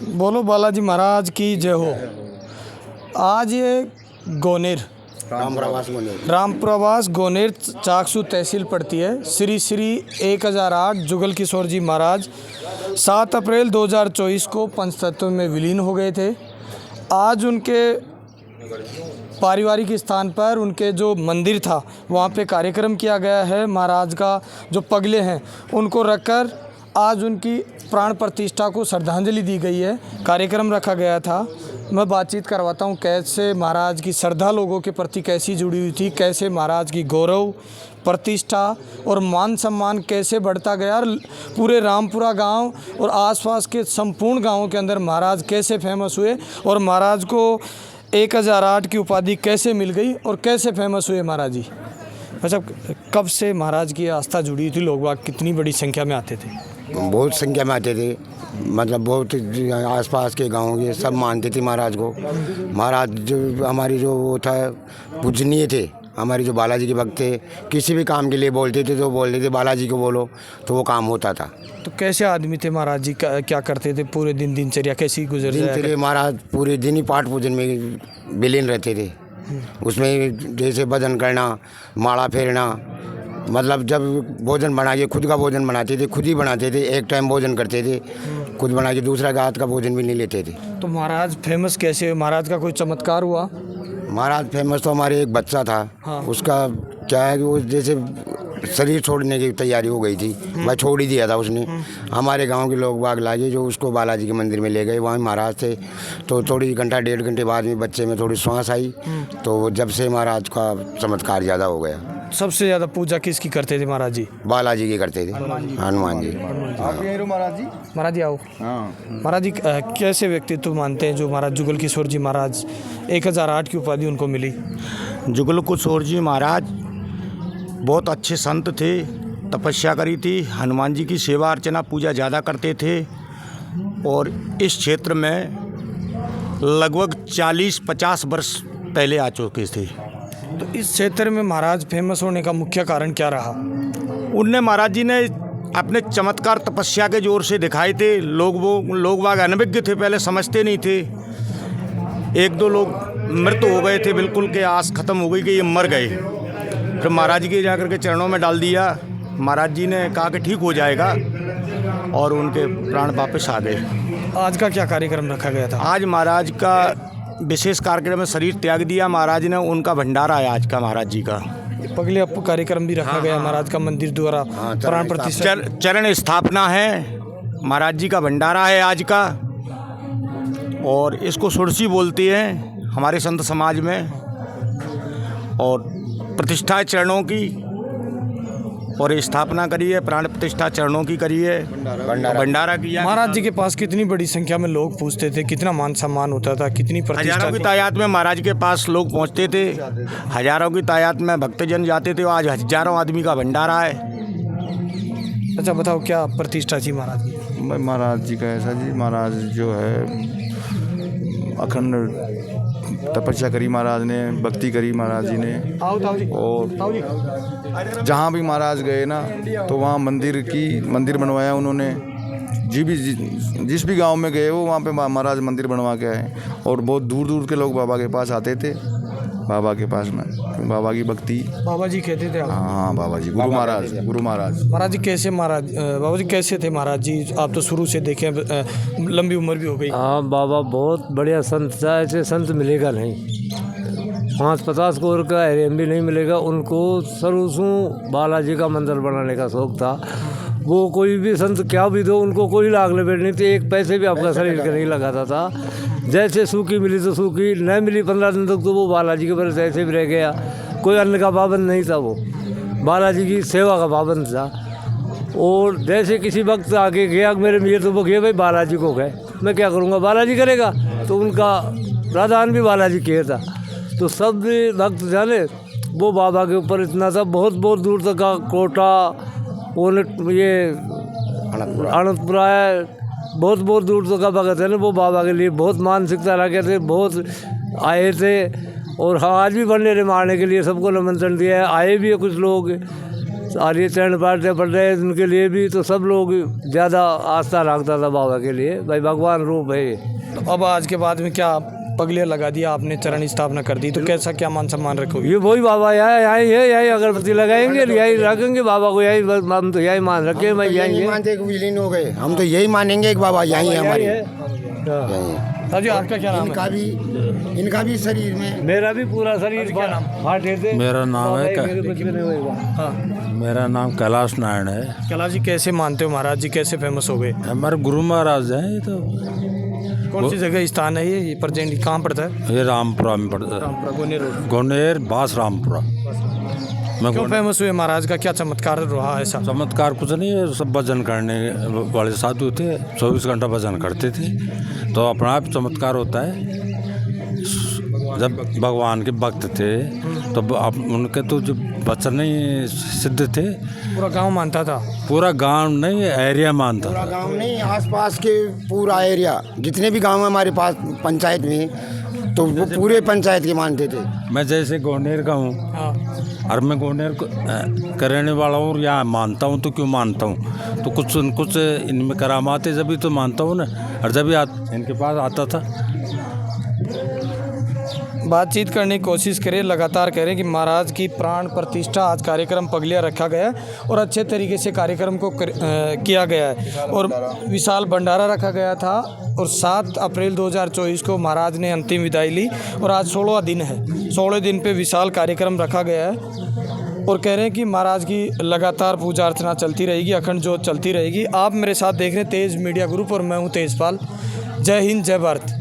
बोलो बालाजी महाराज की जय हो। आज ये गोनेर रामप्रवास गोनेर चाकसू तहसील पड़ती है। श्री श्री 1008 जुगल किशोर जी महाराज 7 अप्रैल 2024 को पंचतत्व में विलीन हो गए थे। आज उनके पारिवारिक स्थान पर उनके जो मंदिर था वहाँ पे कार्यक्रम किया गया है। महाराज का जो पगले हैं उनको रखकर आज उनकी प्राण प्रतिष्ठा को श्रद्धांजलि दी गई है। कार्यक्रम रखा गया था। मैं बातचीत करवाता हूँ कैसे महाराज की श्रद्धा लोगों के प्रति कैसी जुड़ी हुई थी, कैसे महाराज की गौरव प्रतिष्ठा और मान सम्मान कैसे बढ़ता गया और पूरे रामपुरा गांव और आसपास के संपूर्ण गांवों के अंदर महाराज कैसे फेमस हुए और महाराज को 1008 की उपाधि कैसे मिल गई और कैसे फेमस हुए महाराज जी। अच्छा, कब से महाराज की आस्था जुड़ी थी? लोग बाग कितनी बड़ी संख्या में आते थे? बहुत संख्या में आते थे, मतलब बहुत आसपास के गाँव के सब मानते थे महाराज को। महाराज जो हमारी जो वो था पूजनीय थे, हमारी जो बालाजी के भक्त थे। किसी भी काम के लिए बोलते थे तो बोलते थे बालाजी को बोलो तो वो काम होता था। तो कैसे आदमी थे महाराज जी? क्या करते थे पूरे दिन? दिनचर्या कैसी गुजर दिनचर्या? महाराज पूरे दिन ही पाठ पूजन में विलीन रहते थे। उसमें जैसे भजन करना, माला फेरना, मतलब जब भोजन बना के खुद का भोजन बनाते थे, खुद ही बनाते थे। एक टाइम भोजन करते थे, खुद बना के दूसरा का हाथ का भोजन भी नहीं लेते थे। तो महाराज फेमस कैसे? महाराज का कोई चमत्कार हुआ? महाराज फेमस तो हमारे एक बच्चा था। हाँ। उसका क्या है कि वो जैसे शरीर छोड़ने की तैयारी हो गई थी, वह छोड़ ही दिया था उसने। हमारे गांव के लोग बाग लागे जो उसको बालाजी के मंदिर में ले गए। वहाँ महाराज थे तो थोड़ी घंटा 1.5 घंटे बाद में बच्चे में थोड़ी श्वास आई, तो जब से महाराज का चमत्कार ज़्यादा हो गया। सबसे ज़्यादा पूजा किसकी करते थे महाराज जी? बालाजी की करते थे, हनुमान जी। महाराज जी आओ। महाराज जी कैसे व्यक्तित्व मानते हैं जो महाराज जुगल किशोर जी महाराज 1008 की उपाधि उनको मिली? जुगल किशोर जी महाराज बहुत अच्छे संत थे, तपस्या करी थी, हनुमान जी की सेवा अर्चना पूजा ज़्यादा करते थे और इस क्षेत्र में लगभग 40-50 वर्ष पहले आ चुके थे। तो इस क्षेत्र में महाराज फेमस होने का मुख्य कारण क्या रहा? उनने महाराज जी ने अपने चमत्कार तपस्या के जोर से दिखाए थे। लोग बाग अनभिज्ञ थे, पहले समझते नहीं थे। 1-2 लोग मृत हो गए थे, बिल्कुल के आस खत्म हो गई कि ये मर गए। फिर महाराज जी के जाकर के चरणों में डाल दिया। महाराज जी ने कहा कि ठीक हो जाएगा और उनके प्राण वापस आ गए। आज का क्या कार्यक्रम रखा गया था? आज महाराज का विशेष कार्यक्रम में शरीर त्याग दिया महाराज ने। उनका भंडारा है आज का महाराज जी का। पगले अप कार्यक्रम भी रखा गया महाराज का मंदिर द्वारा प्राण प्रतिष्ठा, चरण स्थापना है, महाराज जी का भंडारा है आज का। और इसको सुरसी बोलते हैं हमारे संत समाज में। और प्रतिष्ठा है चरणों की और स्थापना करिए, प्राण प्रतिष्ठा चरणों की करिए, भंडारा किया। महाराज जी के पास कितनी बड़ी संख्या में लोग पूछते थे, कितना मान सम्मान होता था, कितनी प्रतिष्ठा? हजारों की तादाद में महाराज के पास लोग पहुंचते थे, हजारों की तादाद में भक्तजन जाते थे। आज हजारों आदमी का भंडारा है। अच्छा बताओ क्या प्रतिष्ठा थी महाराज की? महाराज जी का ऐसा जी, महाराज जो है अखंड तपस्या करी महाराज ने, भक्ति करी महाराज जी ने। और जहाँ भी महाराज गए ना तो वहाँ मंदिर बनवाया उन्होंने। जिस भी गांव में गए वो वहाँ पे महाराज मंदिर बनवा के आए। और बहुत दूर दूर के लोग बाबा के पास आते थे, बाबा के पास में बाबा की भक्ति। बाबा जी कहते थे आप? हाँ बाबा जी, गुरु महाराज। महाराज जी कैसे बाबा जी कैसे थे महाराज जी? आप तो शुरू से देखें, लंबी उम्र भी हो गई। हाँ बाबा बहुत बढ़िया संत था, ऐसे संत मिलेगा नहीं। 50 करोड़ का एरियम भी नहीं मिलेगा। उनको शुरू से बालाजी का मंदिर बनाने का शौक था। वो कोई भी संत क्या भी दो, उनको कोई लाग लेबेट नहीं थी। एक पैसे भी आपका शरीर का नहीं लगाता था। जैसे सूखी मिली तो सूखी, नहीं मिली 15 दिन तक तो वो बालाजी के प्रति ऐसे भी रह गया। कोई अन्न का पाबंद नहीं था, वो बालाजी की सेवा का पाबंद था। और जैसे किसी वक्त आगे गया मेरे मियाँ तो वो गए भाई बालाजी को गए, मैं क्या करूँगा, बालाजी करेगा। तो उनका प्रावधान भी बालाजी किया था। तो सब भक्त जाने वो बाबा के ऊपर इतना था। बहुत दूर तक का कोटा और ये अनंतपुरा है, बहुत दूर तक का भगत है ना। वो बाबा के लिए बहुत मानसिकता रखे थे, बहुत आए थे। और आज भी बंडेरे मारने के लिए सबको निमंत्रण दिया है, आए भी है कुछ लोग। आर्य चरण पाठ पढ़ रहे हैं, उनके लिए भी तो सब लोग ज़्यादा आस्था रखता था बाबा के लिए, भाई भगवान रूप है ये। तो अब आज के बाद में क्या पगलियाँ लगा दिया आपने, चरण स्थापना कर दी, तो कैसा क्या मान सम्मान रखोगे? ये वही बाबा यही है, यही अगरबत्ती लगाएंगे, यही रखेंगे बाबा को, यही हम तो यही मान रखे भाई, यही है। मानते कि विलीन हो गए, हम तो यही मानेंगे कि बाबा यही है हमारे। साहब जी आपका क्या नाम है? इनका भी शरीर में मेरा भी पूरा शरीर क्या नाम? फाटे थे। मेरा नाम है हाँ मेरा नाम कैलाश नारायण है। कैलाश जी कैसे मानते हो महाराज जी, कैसे फेमस हो गए? हमारे गुरु महाराज हैं। ये तो कौन सी जगह स्थान है ये प्रेजेंट कहाँ पड़ता है? ये रामपुरा में पड़ता है, रामपुरा गोनेर रोड। गोनेर बास रामपुरा। मैं क्यों फेमस हुए महाराज का, क्या चमत्कार रहा ऐसा? चमत्कार कुछ नहीं है, सब भजन करने वाले साधु थे, 24 घंटा भजन करते थे, तो अपना आप चमत्कार होता है। जब भगवान के भक्त थे तो अब उनके तो जो वचन नहीं सिद्ध थे, पूरा गांव मानता था? पूरा गांव नहीं, एरिया मानता पूरा था। गांव नहीं, आसपास के पूरा एरिया, जितने भी गांव है हमारे पास पंचायत में, तो वो पूरे पंचायत के मानते थे। मैं जैसे गोनेर का हूँ हाँ और मैं गोनेर का रहने वाला हूँ, यहाँ मानता हूँ, तो क्यों मानता हूँ? तो कुछ इनमें करामात है, जब तो मानता हूँ ना। और जब इनके पास आता था, बातचीत करने की कोशिश करें, लगातार करें कि महाराज की प्राण प्रतिष्ठा आज कार्यक्रम पगलिया रखा गया है और अच्छे तरीके से कार्यक्रम को किया गया है और विशाल भंडारा रखा गया था। और 7 अप्रैल 2024 को महाराज ने अंतिम विदाई ली और आज 16वां दिन है। 16वें दिन पे विशाल कार्यक्रम रखा गया है और कह रहे हैं कि महाराज की लगातार पूजा अर्चना चलती रहेगी, अखंड ज्योत चलती रहेगी। आप मेरे साथ देख रहे हैं तेज मीडिया ग्रुप और मैं हूँ तेजपाल। जय हिंद, जय भारत।